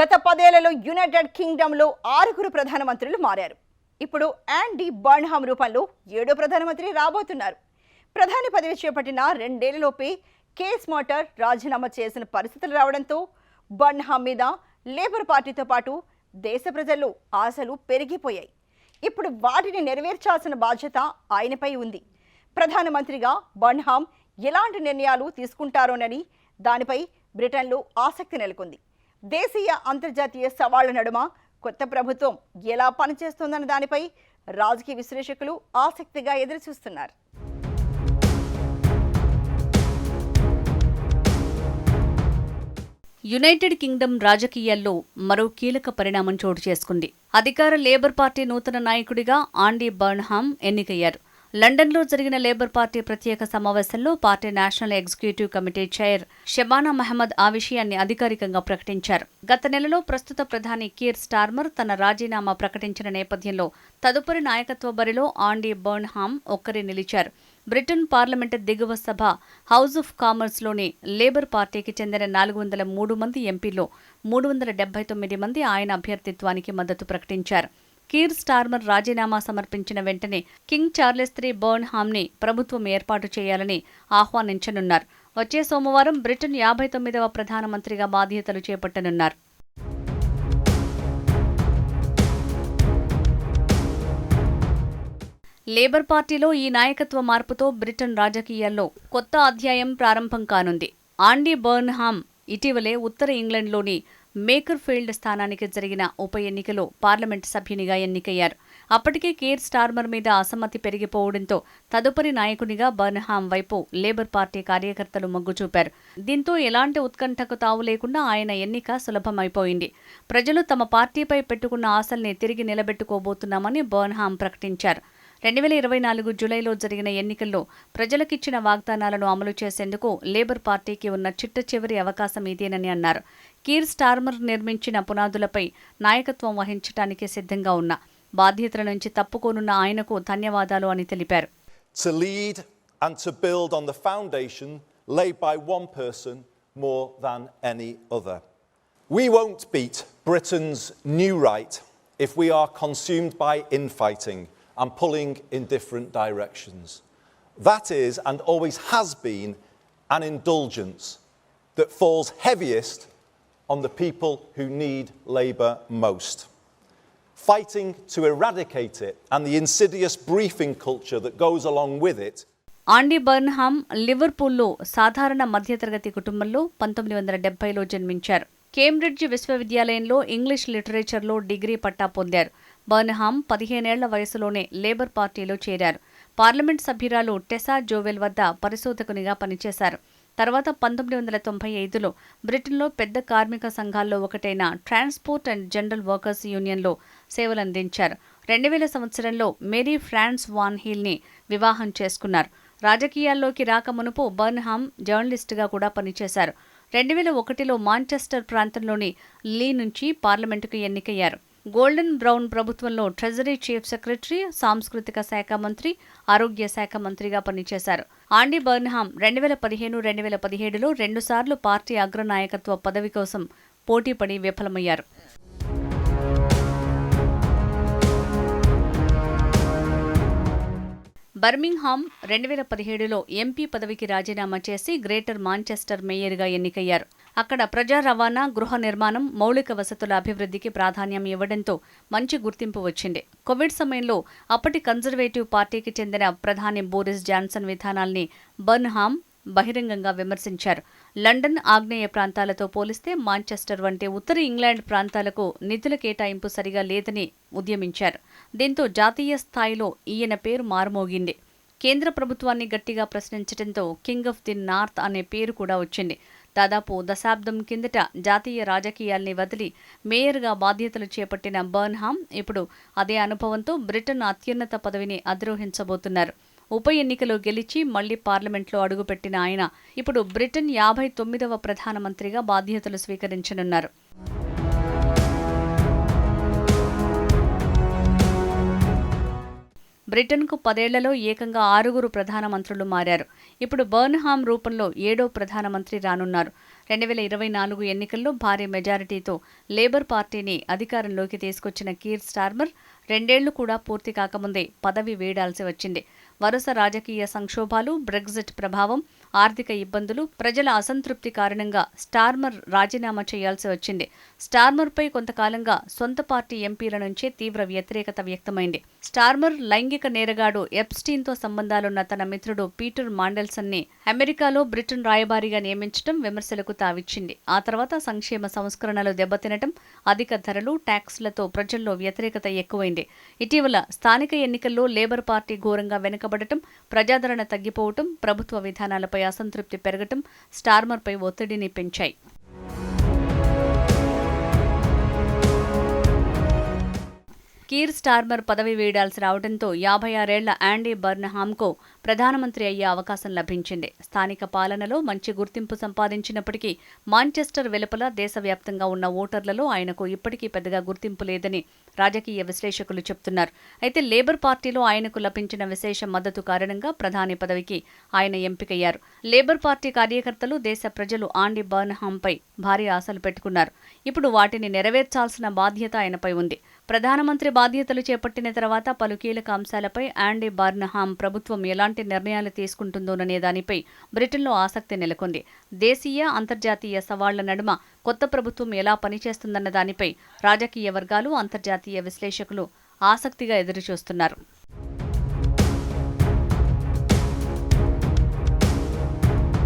గత 10 ఏళ్లలో యునైటెడ్ కింగ్డమ్లో 6 ప్రధానమంత్రులు మారారు. ఇప్పుడు యాండీ బర్న్హామ్ రూపంలో 7వ ప్రధానమంత్రి రాబోతున్నారు. ప్రధాని పదవి చేపట్టిన 2 ఏళ్లలోపే కేస్ మాటర్ రాజీనామా చేసిన పరిస్థితులు రావడంతో బర్న్హామ్ మీద లేబర్ పార్టీతో పాటు దేశ ప్రజల్లో ఆశలు పెరిగిపోయాయి. ఇప్పుడు వాటిని నెరవేర్చాల్సిన బాధ్యత ఆయనపై ఉంది. ప్రధానమంత్రిగా బర్న్హామ్ ఎలాంటి నిర్ణయాలు తీసుకుంటారోనని దానిపై బ్రిటన్లో ఆసక్తి నెలకొంది. దేశీయ అంతర్జాతీయ సవాళ్ల నడుమ కొత్త ప్రభుత్వం ఎలా పనిచేస్తోందన్న దానిపై రాజకీయ విశ్లేషకులు ఆసక్తిగా ఎదురుచూస్తున్నారు. యునైటెడ్ కింగ్డమ్ రాజకీయాల్లో మరో కీలక పరిణామం చోటు చేసుకుంది. అధికార లేబర్ పార్టీ నూతన నాయకుడిగా ఆండీ బర్న్హామ్ ఎన్నికయ్యారు. లండన్లో జరిగిన లేబర్ పార్టీ ప్రత్యేక సమావేశంలో party national executive committee chair Shabana Mahmood ఆ విషయాన్ని అధికారికంగా ప్రకటించారు. గత నెలలో ప్రస్తుత ప్రధాని కీర్ స్టార్మర్ తన రాజీనామా ప్రకటించిన నేపథ్యంలో తదుపరి నాయకత్వ బరిలో ఆండీ బర్న్హామ్ ఒక్కరే నిలిచారు. బ్రిటన్ పార్లమెంటు దిగువ సభ హౌస్ ఆఫ్ కామన్స్లోని లేబర్ పార్టీకి చెందిన 403 మంది ఎంపీల్లో 379 మంది ఆయన అభ్యర్థిత్వానికి మద్దతు ప్రకటించారు. కీర్ స్టార్మర్ రాజీనామా సమర్పించిన వెంటనే కింగ్ చార్లెస్ III బర్న్హామ్ని ప్రభుత్వం ఏర్పాటు చేయాలని ఆహ్వానించనున్నారు. వచ్చే సోమవారం బ్రిటన్ 59వ ప్రధానమంత్రిగా బాధ్యతలు చేపట్టనున్నారు. లేబర్ పార్టీలో ఈ నాయకత్వ మార్పుతో బ్రిటన్ రాజకీయాల్లో కొత్త అధ్యాయం ప్రారంభం కానుంది. ఆండీ బర్న్హామ్ ఇటీవలే ఉత్తర ఇంగ్లండ్లోని మేకర్ఫీల్డ్ స్థానానికి జరిగిన ఉప ఎన్నికలో పార్లమెంటు సభ్యునిగా ఎన్నికయ్యారు. అప్పటికే కీర్ స్టార్మర్ మీద అసమ్మతి పెరిగిపోవడంతో తదుపరి నాయకునిగా బర్న్హామ్ వైపు లేబర్ పార్టీ కార్యకర్తలు మొగ్గు చూపారు. దీంతో ఎలాంటి ఉత్కంఠకు తావు లేకుండా ఆయన ఎన్నిక సులభమైపోయింది. ప్రజలు తమ పార్టీపై పెట్టుకున్న ఆశల్ని తిరిగి నిలబెట్టుకోబోతున్నామని బర్న్హామ్ ప్రకటించారు. 2024 జూలైలో జరిగిన ఎన్నికల్లో ప్రజలకిచ్చిన వాగ్దానాలను అమలు చేసేందుకు లేబర్ పార్టీకి ఉన్న చిట్ట చివరి అవకాశం ఇదేనని అన్నారు. కీర్ స్టార్మర్ నిర్మించిన పునాదులపై నాయకత్వం వహించడానికి సిద్ధంగా ఉన్న బాధ్యతల నుంచి తప్పుకోనున్న ఆయనకు ధన్యవాదాలు అని తెలిపారు. To lead and to build on the foundation laid by one person more than any other. We won't beat Britain's new right if we are consumed by infighting and pulling in different directions. That is, and always has been, an indulgence that falls heaviest on the people who need Labour most. Fighting to eradicate it and the insidious briefing culture that goes along with it. ఆండీ Burnham లివర్పూల్లో సాధారణ మధ్యతరగతి కుటుంబంలో 1970లో జన్మించారు. Cambridge విశ్వవిద్యాలయంలో English లిటరేచర్లో degree పట్టా పొందారు. Burnham 15 ఏళ్ల వయసులోనే labour పార్టీలో చేరారు. పార్లమెంట్ సభ్యురాలు టెసా జోవెల్ వద్ద పరిశోధకునిగా పనిచేశారు. తర్వాత 1995లో బ్రిటన్లో పెద్ద కార్మిక సంఘాల్లో ఒకటైన ట్రాన్స్పోర్ట్ అండ్ జనరల్ వర్కర్స్ యూనియన్లో సేవలందించారు. 2000 సంవత్సరంలో మేరీ ఫ్రాన్స్ వాన్ హీల్ని వివాహం చేసుకున్నారు. రాజకీయాల్లోకి రాకమునుపు బర్న్హామ్ జర్నలిస్టుగా కూడా పనిచేశారు. 2001లో మాంచెస్టర్ ప్రాంతంలోని లీ నుంచి పార్లమెంటుకు ఎన్నికయ్యారు. గోల్డెన్ బ్రౌన్ ప్రభుత్వంలో ట్రెజరీ చీఫ్ సెక్రటరీ, సాంస్కృతిక శాఖ మంత్రి, ఆరోగ్య శాఖ మంత్రిగా పనిచేశారు. ఆండీ బర్న్హామ్ 2015-2017లో 2 సార్లు పార్టీ అగ్రనాయకత్వ పదవి కోసం పోటీపడి విఫలమయ్యారు. బర్మింగ్హామ్ 2017లో ఎంపీ పదవికి రాజీనామా చేసి గ్రేటర్ మాంచెస్టర్ మేయర్గా ఎన్నికయ్యారు. అక్కడ ప్రజా రవాణా, గృహ నిర్మాణం, మౌలిక వసతుల అభివృద్ధికి ప్రాధాన్యం ఇవ్వడంతో మంచి గుర్తింపు వచ్చింది. కోవిడ్ సమయంలో అప్పటి కన్జర్వేటివ్ పార్టీకి చెందిన ప్రధాని బోరిస్ జాన్సన్ విధానాల్ని బర్న్హామ్ బహిరంగంగా విమర్శించారు. లండన్, ఆగ్నేయ ప్రాంతాలతో పోలిస్తే మాంచెస్టర్ వంటి ఉత్తర ఇంగ్లాండ్ ప్రాంతాలకు నిధుల కేటాయింపు సరిగా లేదని ఉద్యమించారు. దీంతో జాతీయ స్థాయిలో ఈయన పేరు మారుమోగింది. కేంద్ర ప్రభుత్వాన్ని గట్టిగా ప్రశ్నించడంతో కింగ్ ఆఫ్ ది నార్త్ అనే పేరు కూడా వచ్చింది. దాదాపు దశాబ్దం కిందట జాతీయ రాజకీయాల్ని వదిలి మేయర్గా బాధ్యతలు చేపట్టిన బర్న్హామ్ ఇప్పుడు అదే అనుభవంతో బ్రిటన్ అత్యున్నత పదవిని అధిరోహించబోతున్నారు. ఉప ఎన్నికలో గెలిచి మళ్లీ పార్లమెంట్లో అడుగుపెట్టిన ఆయన ఇప్పుడు బ్రిటన్ 59వ ప్రధానమంత్రిగా బాధ్యతలు స్వీకరించనున్నారు. బ్రిటన్కు 10 ఏళ్లలో ఏకంగా 6 ప్రధానమంత్రులు మారారు. ఇప్పుడు బర్న్హామ్ రూపంలో 7వ ప్రధానమంత్రి రానున్నారు. 2024 ఎన్నికల్లో భారీ మెజారిటీతో లేబర్ పార్టీని అధికారంలోకి తీసుకొచ్చిన కీర్ స్టార్మర్ 2 ఏళ్లు కూడా పూర్తి కాకముందే పదవి వీడాల్సి వచ్చింది. వరుస రాజకీయ సంక్షోభాలు, బ్రెగ్జిట్ ప్రభావం, ఆర్థిక ఇబ్బందులు, ప్రజల అసంతృప్తి కారణంగా స్టార్మర్ రాజీనామా చేయాల్సి వచ్చింది. స్టార్మర్పై కొంతకాలంగా సొంత పార్టీ ఎంపీల నుంచే తీవ్ర వ్యతిరేకత వ్యక్తమైంది. స్టార్మర్ లైంగిక నేరగాడు ఎప్స్టీన్తో సంబంధాలున్న తన మిత్రుడు పీటర్ మాండెల్సన్ని అమెరికాలో బ్రిటన్ రాయబారిగా నియమించడం విమర్శలకు తావిచ్చింది. ఆ తర్వాత సంక్షేమ సంస్కరణలు దెబ్బతినటం, అధిక ధరలు, ట్యాక్స్లతో ప్రజల్లో వ్యతిరేకత ఎక్కువైంది. ఇటీవల స్థానిక ఎన్నికల్లో లేబర్ పార్టీ ఘోరంగా వెనుకబడటం, ప్రజాదరణ తగ్గిపోవటం, ప్రభుత్వ విధానాలపై అసంతృప్తి పెరగటం స్టార్మర్పై ఒత్తిడిని పెంచాయి. కీర్ స్టార్మర్ పదవి వీడాల్సి రావడంతో 56 ఏళ్ల యాండీ బర్న్హామ్కు ప్రధానమంత్రి అయ్యే అవకాశం లభించింది. స్థానిక పాలనలో మంచి గుర్తింపు సంపాదించినప్పటికీ మాంచెస్టర్ వెలుపల దేశవ్యాప్తంగా ఉన్న ఓటర్లలో ఆయనకు ఇప్పటికీ పెద్దగా గుర్తింపు లేదని రాజకీయ విశ్లేషకులు చెబుతున్నారు. అయితే లేబర్ పార్టీలో ఆయనకు లభించిన విశేష మద్దతు కారణంగా ప్రధాని పదవికి ఆయన ఎంపికయ్యారు. లేబర్ పార్టీ కార్యకర్తలు, దేశ ప్రజలు యాండీ బర్న్హామ్పై భారీ ఆశలు పెట్టుకున్నారు. ఇప్పుడు వాటిని నెరవేర్చాల్సిన బాధ్యత ఆయనపై ఉంది. ప్రధానమంత్రి బాధ్యతలు చేపట్టిన తర్వాత పలు కీలక అంశాలపై యాండీ బర్న్హామ్ ప్రభుత్వం ఎలాంటి నిర్ణయాలు తీసుకుంటుందోననే దానిపై బ్రిటన్లో ఆసక్తి నెలకొంది. దేశీయ, అంతర్జాతీయ సవాళ్ల నడుమ కొత్త ప్రభుత్వం ఎలా పనిచేస్తుందన్న దానిపై రాజకీయ వర్గాలు, అంతర్జాతీయ విశ్లేషకులు ఆసక్తిగా ఎదురుచూస్తున్నారు.